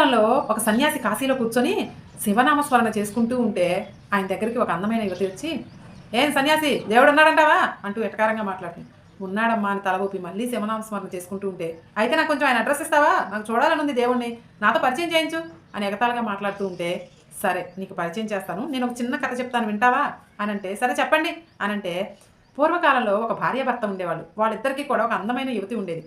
పూర్వకాలంలో ఒక సన్యాసి కాశీలో కూర్చొని శివనామస్మరణ చేసుకుంటూ ఉంటే ఆయన దగ్గరికి ఒక అందమైన యువతి వచ్చి, "ఏం సన్యాసి దేవుడున్నాడంటావా?" అంటూ ఎటకారంగా మాట్లాడుతుంది. "ఉన్నాడమ్మా" అని తల ఊపి మళ్ళీ శివనామస్మరణ చేసుకుంటూ ఉంటే, "అయితే నాకు కొంచెం ఆయన అడ్రెస్ ఇస్తావా? నాకు చూడాలనుంది దేవుడిని. నాతో పరిచయం చేయించు" అని ఎగతాళిగా మాట్లాడుతూ ఉంటే, "సరే నీకు పరిచయం చేస్తాను. నేను ఒక చిన్న కథ చెప్తాను వింటావా?" అనంటే, "సరే చెప్పండి" అనంటే, పూర్వకాలంలో ఒక భార్యాభర్త ఉండేవాళ్ళు. వాళ్ళిద్దరికీ కూడా ఒక అందమైన యువతి ఉండేది.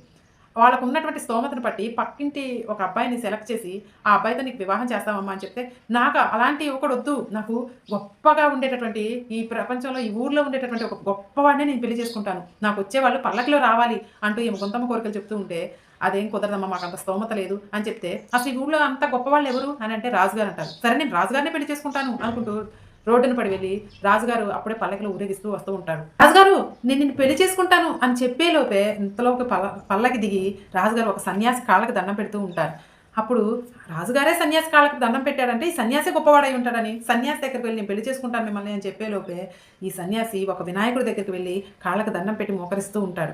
వాళ్ళకున్నటువంటి స్తోమతను బట్టి పక్కింటి ఒక అబ్బాయిని సెలెక్ట్ చేసి, "ఆ అబ్బాయితో నీకు వివాహం చేస్తామమ్మా" అని చెప్తే, "నాకు అలాంటి యువకుడొద్దు. నాకు గొప్పగా ఉండేటటువంటి ఈ ప్రపంచంలో, ఈ ఊర్లో ఉండేటటువంటి ఒక గొప్పవాడినే నేను పెళ్లి చేసుకుంటాను. నాకొచ్చేవాళ్ళు పల్లకిలో రావాలి" అంటూ ఈమె గుంతమ్మ కోరికలు చెప్తూ ఉంటే, "అదేం కుదరదమ్మా మాకంత స్తోమత లేదు" అని చెప్తే, "అసలు ఈ ఊర్లో అంత గొప్పవాళ్ళెవరు" అనంటే రాజుగారు అంటారు. "సరే నేను రాజుగారినే పెళ్లి చేసుకుంటాను" అనుకుంటూ రోడ్డున పడి వెళ్ళి రాజుగారు అప్పుడే పల్లకిలో ఊరేగిస్తూ వస్తూ ఉంటాడు. "రాజుగారు నేను నిన్ను పెళ్లి చేసుకుంటాను" అని చెప్పేలోపే ఇంతలోకి పల్లకి దిగి రాజుగారు ఒక సన్యాసి కాళ్ళకి దండం పెడుతూ ఉంటారు. అప్పుడు రాజుగారే సన్యాసి కాళ్ళకి దండం పెట్టాడంటే ఈ సన్యాసి గొప్పవాడై ఉంటాడని, సన్యాసి దగ్గరికి వెళ్లి "నేను పెళ్లి చేసుకుంటాను మిమ్మల్ని" అని చెప్పేలోపే ఈ సన్యాసి ఒక వినాయకుడి దగ్గరికి వెళ్లి కాళ్ళకి దండం పెట్టి మోకరిస్తూ ఉంటాడు.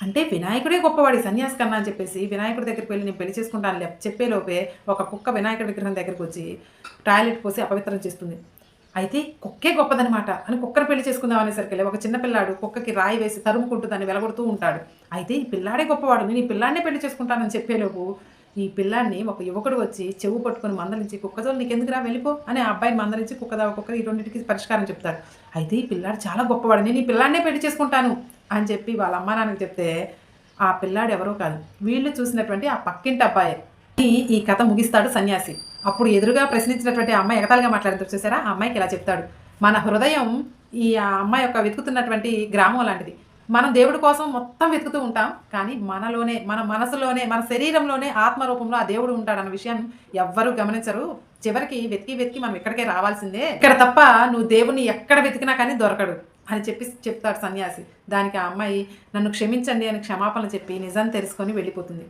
అంటే వినాయకుడే గొప్పవాడు ఈ సన్యాసి కన్నా అని చెప్పేసి వినాయకుడి దగ్గరికి వెళ్లి "నేను పెళ్లి చేసుకుంటాను" చెప్పేలోపే ఒక కుక్క వినాయకుడి విగ్రహం దగ్గరికొచ్చి టాయిలెట్ పోసి అపవిత్రం చేస్తుంది. అయితే కుక్కే గొప్పదనమాట అని కుక్కని పెళ్లి చేసుకుందాం అనేసరికెళ్ళి ఒక చిన్న పిల్లాడు కుక్కకి రాయి వేసి తరుముకుంటూ దాన్ని వెలగొడుతూ ఉంటాడు. అయితే ఈ పిల్లాడే గొప్పవాడు. నేను ఈ పిల్లాడినే పెళ్లి చేసుకుంటానని చెప్పేలోపు ఈ పిల్లాడిని ఒక యువకుడు వచ్చి చెవు పట్టుకొని మందలించి, "కుక్కతోలు నీకెందుకురా వెళ్ళిపో" అని ఆ అబ్బాయిని మందలించి కుక్క ఈ రెండిటికి పరిష్కారం చెప్తాడు. అయితే ఈ పిల్లాడు చాలా గొప్పవాడు. నేను ఈ పిల్లాడినే పెళ్లి చేసుకుంటాను అని చెప్పి వాళ్ళ అమ్మా నాన్నకి చెప్తే, ఆ పిల్లాడు ఎవరో కాదు వీళ్ళు చూసినటువంటి ఆ పక్కింటి అబ్బాయే. ఈ కథ ముగిస్తాడు సన్యాసి. అప్పుడు ఎదురుగా ప్రశ్నించినటువంటి ఆ అమ్మాయి ఎగతాళిగా మాట్లాడింది చూసారా? ఆ అమ్మాయికి ఇలా చెప్తాడు. మన హృదయం ఆ అమ్మాయి యొక్క వెతుకుతున్నటువంటి గ్రామం లాంటిది. మనం దేవుడి కోసం మొత్తం వెతుకుతూ ఉంటాం. కానీ మనలోనే, మన మనసులోనే, మన శరీరంలోనే ఆత్మ రూపంలో ఆ దేవుడు ఉంటాడన్న విషయం ఎవ్వరూ గమనించరు. చివరికి వెతికి వెతికి మనం ఇక్కడికే రావాల్సిందే. ఇక్కడ తప్ప నువ్వు దేవుడిని ఎక్కడ వెతికినా కానీ దొరకడు అని చెప్తాడు సన్యాసి. దానికి ఆ అమ్మాయి, "నన్ను క్షమించండి" అని క్షమాపణలు చెప్పి నిజం తెలుసుకొని వెళ్ళిపోతుంది.